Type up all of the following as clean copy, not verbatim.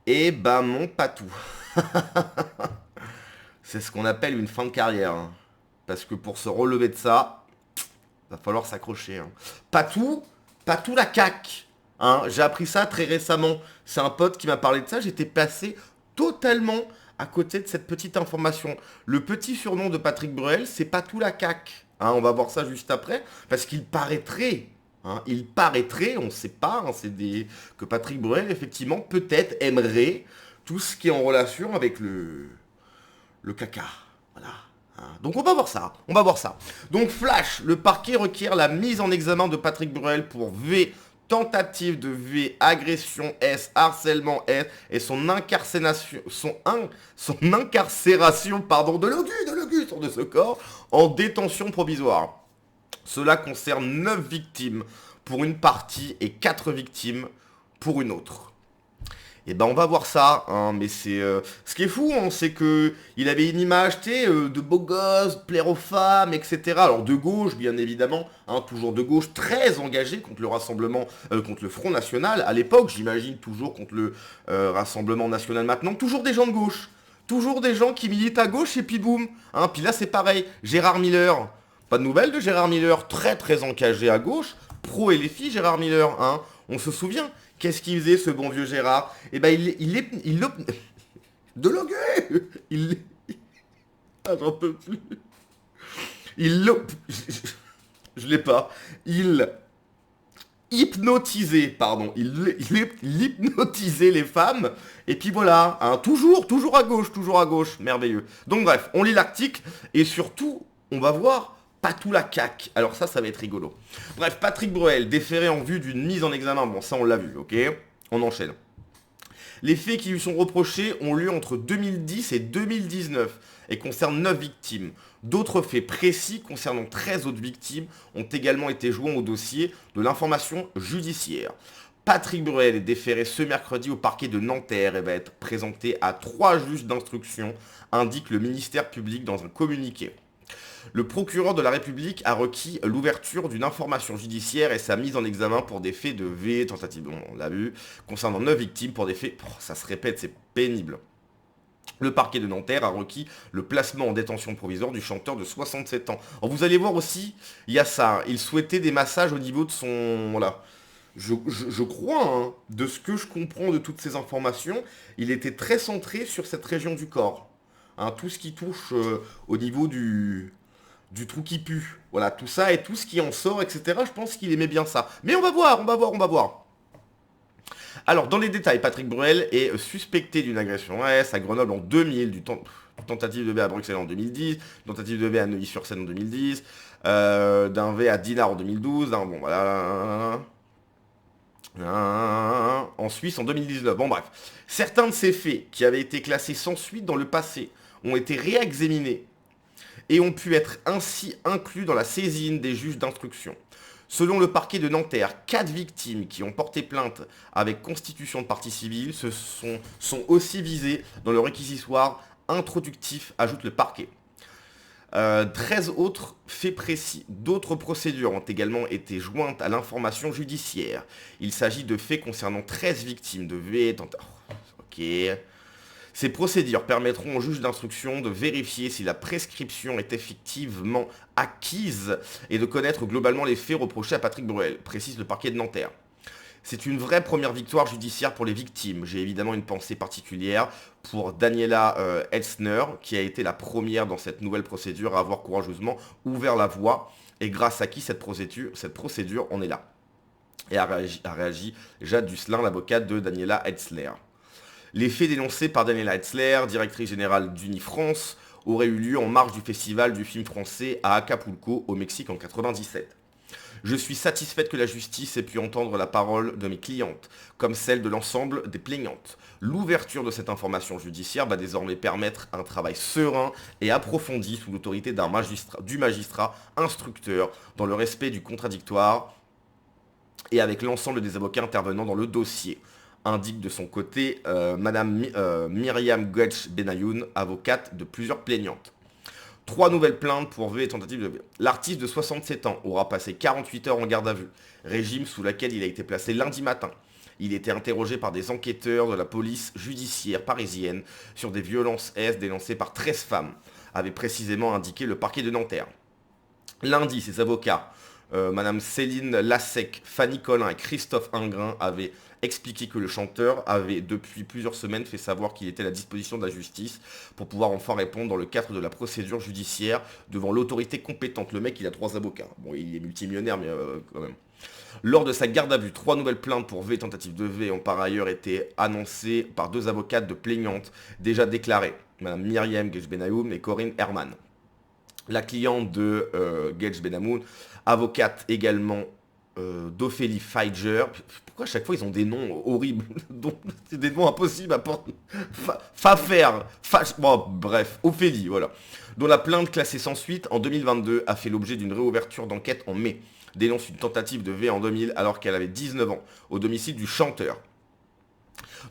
Eh ben mon patou. C'est ce qu'on appelle une fin de carrière, hein. Parce que pour se relever de ça, va falloir s'accrocher, hein. Patou, Patou la caque. Hein, j'ai appris ça très récemment. C'est un pote qui m'a parlé de ça. J'étais passé totalement à côté de cette petite information. Le petit surnom de Patrick Bruel, c'est Patou la caque. Hein, on va voir ça juste après. Parce qu'il paraîtrait, hein, on ne sait pas, hein, que Patrick Bruel, effectivement, peut-être aimerait tout ce qui est en relation avec le caca. Voilà. Hein. Donc on va voir ça, on va voir ça. Donc Flash, le parquet requiert la mise en examen de Patrick Bruel pour V, tentative de V, agression S, harcèlement S et son incarcération pardon, de l'auguste de ce corps en détention provisoire. Cela concerne 9 victimes pour une partie et 4 victimes pour une autre. Et ben on va voir ça, hein, mais c'est ce qui est fou, hein, c'est que il avait une image, tu sais, de beau gosse, plaire aux femmes, etc. Alors de gauche, bien évidemment, hein, toujours de gauche, très engagé contre le rassemblement, contre le Front National. À l'époque, j'imagine toujours contre le Rassemblement National maintenant. Toujours des gens de gauche, toujours des gens qui militent à gauche et puis boum. Hein, puis là c'est pareil, Gérard Miller. Pas de nouvelles de Gérard Miller, très très engagé à gauche, pro et les filles Gérard Miller, hein. On se souvient. Qu'est-ce qu'il faisait ce bon vieux Gérard? Eh ben de loguer. Il ah, j'en peux plus. Il je l'ai pas. Il hypnotisait, pardon. Il hypnotisait les femmes. Et puis voilà, hein, toujours à gauche, toujours à gauche. Merveilleux. Donc bref, on lit l'article et surtout, on va voir Patou la caque. Alors ça va être rigolo. Bref, Patrick Bruel, déféré en vue d'une mise en examen. Bon, ça on l'a vu, ok? On enchaîne. Les faits qui lui sont reprochés ont lieu entre 2010 et 2019 et concernent 9 victimes. D'autres faits précis concernant 13 autres victimes ont également été joints au dossier de l'information judiciaire. Patrick Bruel est déféré ce mercredi au parquet de Nanterre et va être présenté à 3 juges d'instruction, indique le ministère public dans un communiqué. Le procureur de la République a requis l'ouverture d'une information judiciaire et sa mise en examen pour des faits de V, tentative, on l'a vu, concernant 9 victimes pour des faits, ça se répète, c'est pénible. Le parquet de Nanterre a requis le placement en détention provisoire du chanteur de 67 ans. Alors vous allez voir aussi, il y a ça, hein, il souhaitait des massages au niveau de son... Voilà. Je crois, hein, de ce que je comprends de toutes ces informations, il était très centré sur cette région du corps. Hein, tout ce qui touche au niveau du trou qui pue. Voilà, tout ça et tout ce qui en sort, etc. Je pense qu'il aimait bien ça. Mais on va voir, on va voir, on va voir. Alors, dans les détails, Patrick Bruel est suspecté d'une agression S à Grenoble en 2000, tentative de V à Bruxelles en 2010, tentative de V à Neuilly-sur-Seine en 2010, d'un V à Dinard en 2012, bon voilà, en Suisse en 2019. Bon bref, certains de ces faits qui avaient été classés sans suite dans le passé ont été réexaminés et ont pu être ainsi inclus dans la saisine des juges d'instruction. Selon le parquet de Nanterre, 4 victimes qui ont porté plainte avec constitution de partie civile sont aussi visées dans le réquisitoire introductif, ajoute le parquet. 13 autres faits précis d'autres procédures ont également été jointes à l'information judiciaire. Il s'agit de faits concernant 13 victimes de V. Ok. Ces procédures permettront au juge d'instruction de vérifier si la prescription est effectivement acquise et de connaître globalement les faits reprochés à Patrick Bruel, précise le parquet de Nanterre. C'est une vraie première victoire judiciaire pour les victimes. J'ai évidemment une pensée particulière pour Daniela Elsner, qui a été la première dans cette nouvelle procédure à avoir courageusement ouvert la voie et grâce à qui cette procédure en est là. Et a réagi Jade Dusselin, l'avocate de Daniela Elsner. Les faits dénoncés par Daniela Elsner, directrice générale d'Unifrance, auraient eu lieu en marge du festival du film français à Acapulco, au Mexique, en 1997. Je suis satisfaite que la justice ait pu entendre la parole de mes clientes, comme celle de l'ensemble des plaignantes. L'ouverture de cette information judiciaire va désormais permettre un travail serein et approfondi sous l'autorité du magistrat instructeur, dans le respect du contradictoire et avec l'ensemble des avocats intervenant dans le dossier, indique de son côté Madame Myriam Guetch Benayoun, avocate de plusieurs plaignantes. 3 nouvelles plaintes pour V et tentative de V. L'artiste de 67 ans aura passé 48 heures en garde à vue, régime sous lequel il a été placé lundi matin. Il était interrogé par des enquêteurs de la police judiciaire parisienne sur des violences dénoncées par 13 femmes, avait précisément indiqué le parquet de Nanterre. Lundi, ses avocats, Madame Céline Lassec, Fanny Collin et Christophe Ingrin, avaient expliqué que le chanteur avait depuis plusieurs semaines fait savoir qu'il était à la disposition de la justice pour pouvoir enfin répondre dans le cadre de la procédure judiciaire devant l'autorité compétente. Le mec, il a 3 avocats. Bon, il est multimillionnaire, mais quand même. Lors de sa garde à vue, 3 nouvelles plaintes pour V et tentative de V ont par ailleurs été annoncées par 2 avocates de plaignantes déjà déclarées, Madame Myriam Gedjbenaoum et Corinne Herman. La cliente de Gedj Benamoun, avocate également d'Ophélie Feiger. Pourquoi à chaque fois ils ont des noms horribles? C'est des noms impossibles à porter. Bon, bref, Ophélie, voilà. Dont la plainte classée sans suite en 2022 a fait l'objet d'une réouverture d'enquête en mai. Dénonce une tentative de V en 2000 alors qu'elle avait 19 ans, au domicile du chanteur.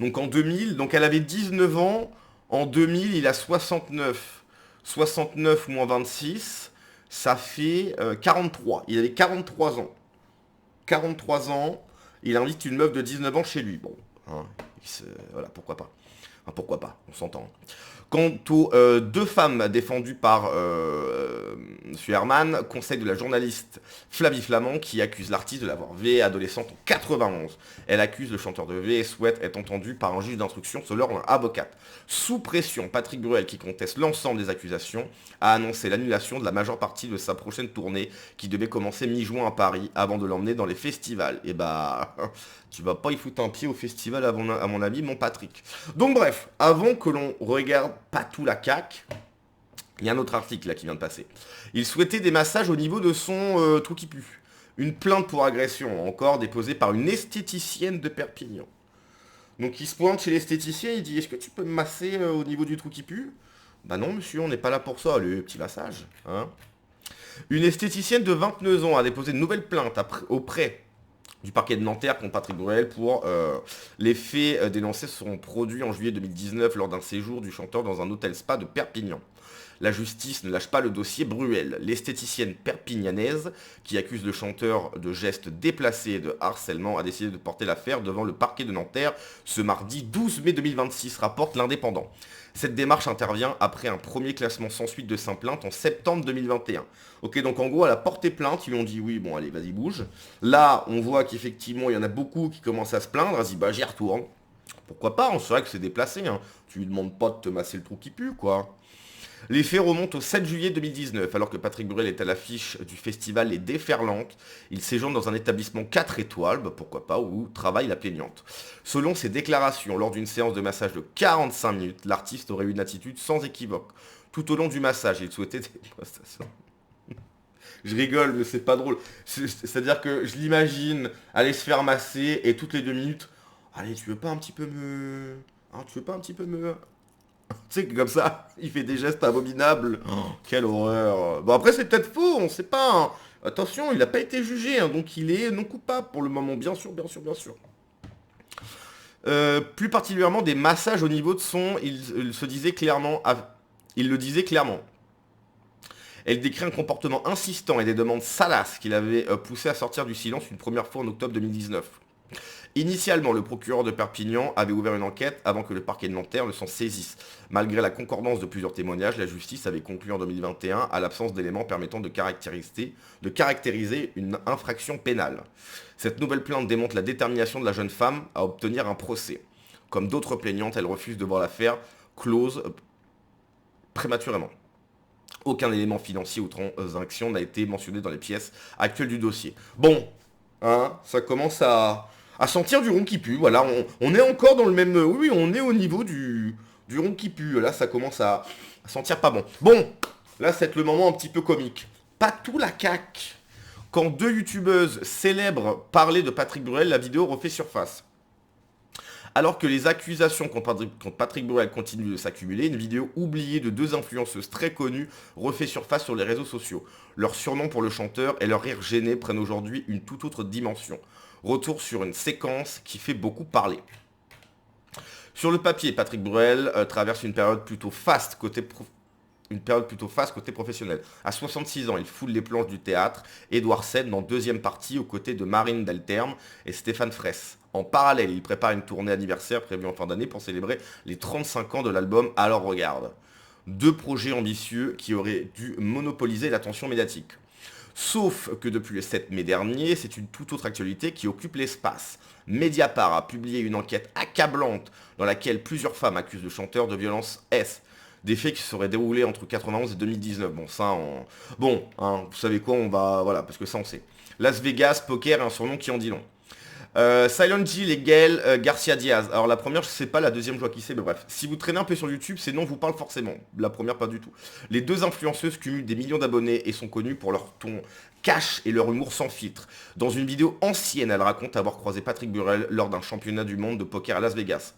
Donc en 2000, donc elle avait 19 ans, en 2000 il a 69. 69 moins 26, ça fait 43. Il avait 43 ans. 43 ans, il invite une meuf de 19 ans chez lui. Bon, hein, voilà, pourquoi pas. Enfin, pourquoi pas, on s'entend. Quant aux 2 femmes défendues par M. Herman, conseil de la journaliste Flavie Flamand qui accuse l'artiste de l'avoir V adolescente en 91. Elle accuse le chanteur de V et souhaite être entendue par un juge d'instruction selon leur avocate. Sous pression, Patrick Bruel, qui conteste l'ensemble des accusations, a annoncé l'annulation de la majeure partie de sa prochaine tournée qui devait commencer mi-juin à Paris avant de l'emmener dans les festivals. Et bah, tu vas pas y foutre un pied au festival à mon avis, mon Patrick. Donc bref, avant que l'on regarde pas tout la caque, il y a un autre article là qui vient de passer. Il souhaitait des massages au niveau de son trou qui pue. Une plainte pour agression, encore déposée par une esthéticienne de Perpignan. Donc il se pointe chez l'esthéticien, il dit: est-ce que tu peux me masser au niveau du trou qui pue? Bah non monsieur, on n'est pas là pour ça, le petit massage. Hein. Une esthéticienne de 29 ans a déposé une nouvelle plainte auprès du parquet de Nanterre contre Patrick Bruel pour les faits dénoncés seront produits en juillet 2019 lors d'un séjour du chanteur dans un hôtel spa de Perpignan. La justice ne lâche pas le dossier Bruel. L'esthéticienne perpignanaise, qui accuse le chanteur de gestes déplacés et de harcèlement, a décidé de porter l'affaire devant le parquet de Nanterre ce mardi 12 mai 2026, rapporte l'Indépendant. Cette démarche intervient après un premier classement sans suite de sa plainte en septembre 2021. Ok, donc en gros, elle a porté plainte, ils lui ont dit oui, bon allez, vas-y, bouge. Là, on voit qu'effectivement, il y en a beaucoup qui commencent à se plaindre, vas-y, bah j'y retourne. Pourquoi pas, c'est vrai que c'est déplacé, hein. Tu lui demandes pas de te masser le trou qui pue, quoi. Les faits remontent au 7 juillet 2019, alors que Patrick Bruel est à l'affiche du festival Les Déferlantes. Il séjourne dans un établissement 4 étoiles, bah pourquoi pas, où travaille la plaignante. Selon ses déclarations, lors d'une séance de massage de 45 minutes, l'artiste aurait eu une attitude sans équivoque. Tout au long du massage, il souhaitait des prestations. Je rigole, mais c'est pas drôle. C'est-à-dire que je l'imagine aller se faire masser et toutes les 2 minutes, allez, tu veux pas un petit peu me... Hein, tu veux pas un petit peu me... Tu sais que comme ça, il fait des gestes abominables. Oh, quelle horreur. Bon après c'est peut-être faux, on sait pas. Hein. Attention, il n'a pas été jugé, hein, donc il est non coupable pour le moment, bien sûr, bien sûr, bien sûr. Plus particulièrement des massages au niveau de son, il se disait clairement, il le disait clairement. Elle décrit un comportement insistant et des demandes salaces qui l'avaient poussé à sortir du silence une première fois en octobre 2019. Initialement, le procureur de Perpignan avait ouvert une enquête avant que le parquet de Nanterre ne s'en saisisse. Malgré la concordance de plusieurs témoignages, la justice avait conclu en 2021 à l'absence d'éléments permettant de caractériser une infraction pénale. Cette nouvelle plainte démontre la détermination de la jeune femme à obtenir un procès. Comme d'autres plaignantes, elle refuse de voir l'affaire close prématurément. Aucun élément financier ou transaction n'a été mentionné dans les pièces actuelles du dossier. Bon, hein, ça commence à sentir du rond qui pue. Voilà, on est encore dans le même... Oui, on est au niveau du rond qui pue. Là, ça commence à sentir pas bon. Bon, là, c'est le moment un petit peu comique. Pas tout la caque. Quand 2 youtubeuses célèbres parlaient de Patrick Bruel, la vidéo refait surface. Alors que les accusations contre Patrick Bruel continuent de s'accumuler, une vidéo oubliée de 2 influenceuses très connues refait surface sur les réseaux sociaux. Leur surnom pour le chanteur et leur rire gêné prennent aujourd'hui une toute autre dimension. Retour sur une séquence qui fait beaucoup parler. Sur le papier, Patrick Bruel traverse une période plutôt faste côté professionnel. À 66 ans, il foule les planches du théâtre. Édouard Seine dans deuxième partie aux côtés de Marine Delterme et Stéphane Fraisse. En parallèle, il prépare une tournée anniversaire prévue en fin d'année pour célébrer les 35 ans de l'album Alors Regarde. Deux projets ambitieux qui auraient dû monopoliser l'attention médiatique. Sauf que depuis le 7 mai dernier, c'est une toute autre actualité qui occupe l'espace. Mediapart a publié une enquête accablante dans laquelle plusieurs femmes accusent le chanteur de violence S. Des faits qui se seraient déroulés entre 91 et 2019. Bon, ça, Bon, hein, vous savez quoi, on va... Voilà, parce que ça, on sait. Las Vegas, poker, un surnom qui en dit long. Silent Jill et Gaël Garcia Diaz. Alors la première, je sais pas, la deuxième, je vois qui c'est, mais bref. Si vous traînez un peu sur YouTube, ces noms vous parlent forcément. La première, pas du tout. Les deux influenceuses cumulent des millions d'abonnés et sont connues pour leur ton cash et leur humour sans filtre. Dans une vidéo ancienne, elle raconte avoir croisé Patrick Burrell lors d'un championnat du monde de poker à Las Vegas.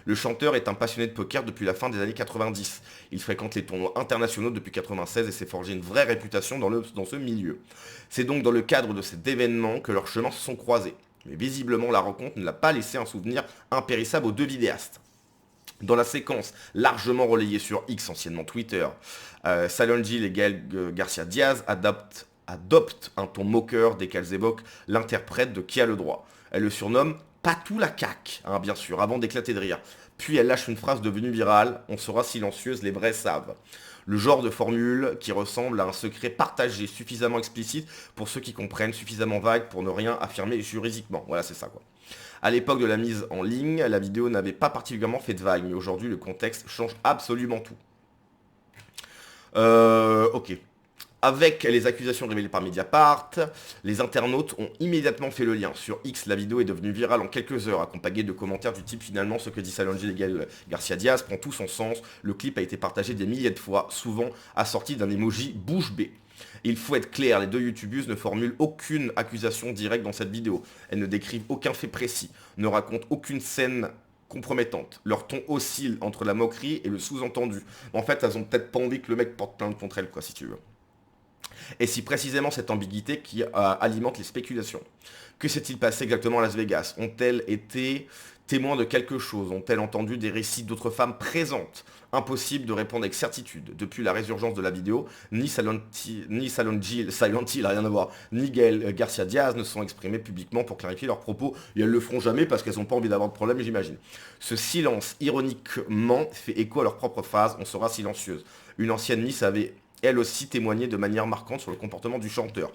Le chanteur est un passionné de poker depuis la fin des années 90. Il fréquente les tournois internationaux depuis 96 et s'est forgé une vraie réputation dans ce milieu. C'est donc dans le cadre de cet événement que leurs chemins se sont croisés. Mais visiblement, la rencontre ne l'a pas laissé un souvenir impérissable aux deux vidéastes. Dans la séquence largement relayée sur X, anciennement Twitter, Silent Jill et Gaël Garcia Diaz adoptent un ton moqueur dès qu'elles évoquent l'interprète de Qui a le droit. Elle le surnomme Patou la caque, hein, bien sûr, avant d'éclater de rire. Puis elle lâche une phrase devenue virale, on sera silencieuse, les vrais savent. Le genre de formule qui ressemble à un secret partagé, suffisamment explicite pour ceux qui comprennent, suffisamment vague pour ne rien affirmer juridiquement. Voilà, c'est ça quoi. À l'époque de la mise en ligne, la vidéo n'avait pas particulièrement fait de vague, mais aujourd'hui le contexte change absolument tout. Ok. Avec les accusations révélées par Mediapart, les internautes ont immédiatement fait le lien. Sur X, la vidéo est devenue virale en quelques heures, accompagnée de commentaires du type finalement ce que dit Silent Jill et Gaël Garcia Diaz prend tout son sens. Le clip a été partagé des milliers de fois, souvent assorti d'un emoji bouche bée. Il faut être clair, les deux youtubeuses ne formulent aucune accusation directe dans cette vidéo. Elles ne décrivent aucun fait précis, ne racontent aucune scène compromettante. Leur ton oscille entre la moquerie et le sous-entendu. En fait, elles ont peut-être pas envie que le mec porte plainte contre elles, quoi, si tu veux. Et si précisément cette ambiguïté qui alimente les spéculations. Que s'est-il passé exactement à Las Vegas? Ont-elles été témoins de quelque chose? Ont-elles entendu des récits d'autres femmes présentes? Impossible de répondre avec certitude. Depuis la résurgence de la vidéo, ni Silent Jill, rien à voir, ni Gaël Garcia Diaz ne sont exprimés publiquement pour clarifier leurs propos. Et elles le feront jamais parce qu'elles n'ont pas envie d'avoir de problème, j'imagine. Ce silence, ironiquement, fait écho à leur propre phrase, on sera silencieuse. Une ancienne Miss avait elle aussi témoigné de manière marquante sur le comportement du chanteur.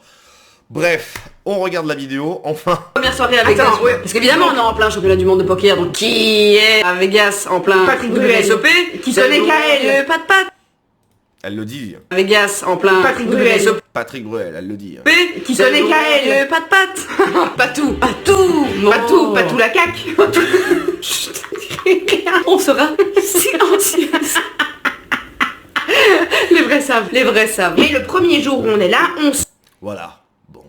Bref, on regarde la vidéo, enfin. Première soirée à Vegas. Ouais. Parce qu'évidemment, on est en plein championnat du monde de poker, donc qui est à Vegas en plein Patrick Bruel. SOP, Qui connaît Gaël. Pas de patte. Elle le dit. À Vegas en plein Patrick Bruel. SOP, Patrick Bruel, elle le dit. Qui connaît Gaël. pas de patte. Pas tout. Pas tout. Pas tout la caque. On sera silencieuse. Les vrais savent, les vrais savent. Mais le premier jour où on est là, on Voilà, bon.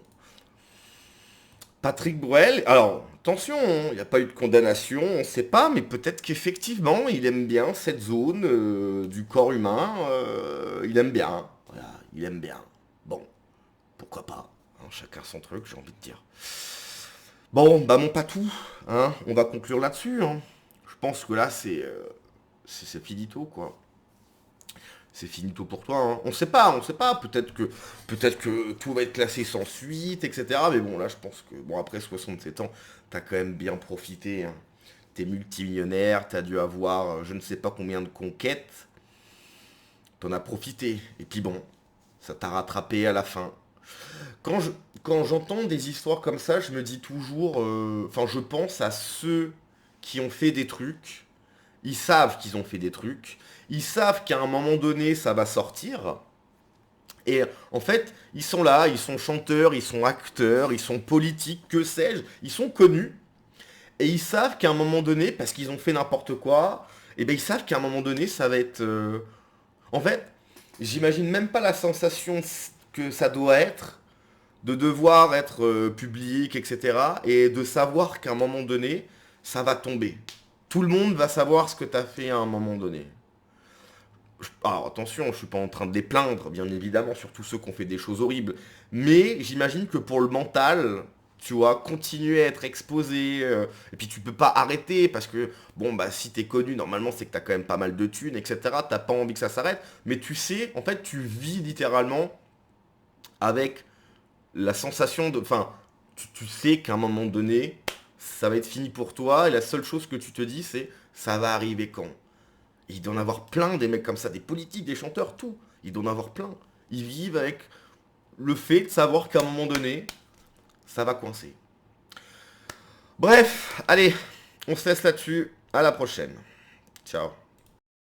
Patrick Bruel, alors, attention, il n'y a pas eu de condamnation, on ne sait pas, mais peut-être qu'effectivement, il aime bien cette zone du corps humain, il aime bien, voilà, il aime bien. Bon, pourquoi pas, hein, chacun son truc, j'ai envie de dire. Bon, bah mon patou, hein, on va conclure là-dessus, hein. Je pense que là, c'est finito, quoi. C'est finito pour toi, hein. On sait pas, peut-être que tout va être classé sans suite, etc. Mais bon, là, je pense que, bon, après 67 ans, t'as quand même bien profité, hein. T'es multimillionnaire, t'as dû avoir je ne sais pas combien de conquêtes. T'en as profité. Et puis bon, ça t'a rattrapé à la fin. Quand j'entends des histoires comme ça, je me dis toujours, enfin, je pense à ceux qui ont fait des trucs. Ils savent qu'ils ont fait des trucs. Ils savent qu'à un moment donné, ça va sortir. Et en fait, ils sont là, ils sont chanteurs, ils sont acteurs, ils sont politiques, que sais-je. Ils sont connus. Et ils savent qu'à un moment donné, parce qu'ils ont fait n'importe quoi, et ben ils savent qu'à un moment donné, ça va être... En fait, j'imagine même pas la sensation que ça doit être de devoir être public, etc. Et de savoir qu'à un moment donné, ça va tomber. Tout le monde va savoir ce que tu as fait à un moment donné. Alors attention, je ne suis pas en train de les plaindre, bien évidemment, surtout ceux qui ont fait des choses horribles. Mais j'imagine que pour le mental, tu vois, continuer à être exposé, et puis tu peux pas arrêter, parce que, bon, bah si t'es connu, normalement, c'est que t'as quand même pas mal de thunes, etc. T'as pas envie que ça s'arrête, mais tu sais, en fait, tu vis littéralement avec la sensation de... Enfin, tu sais qu'à un moment donné, ça va être fini pour toi, et la seule chose que tu te dis, c'est ça va arriver quand? Il doit en avoir plein des mecs comme ça, des politiques, des chanteurs, tout. Il doit en avoir plein. Ils vivent avec le fait de savoir qu'à un moment donné, ça va coincer. Bref, allez, on se laisse là-dessus. À la prochaine. Ciao.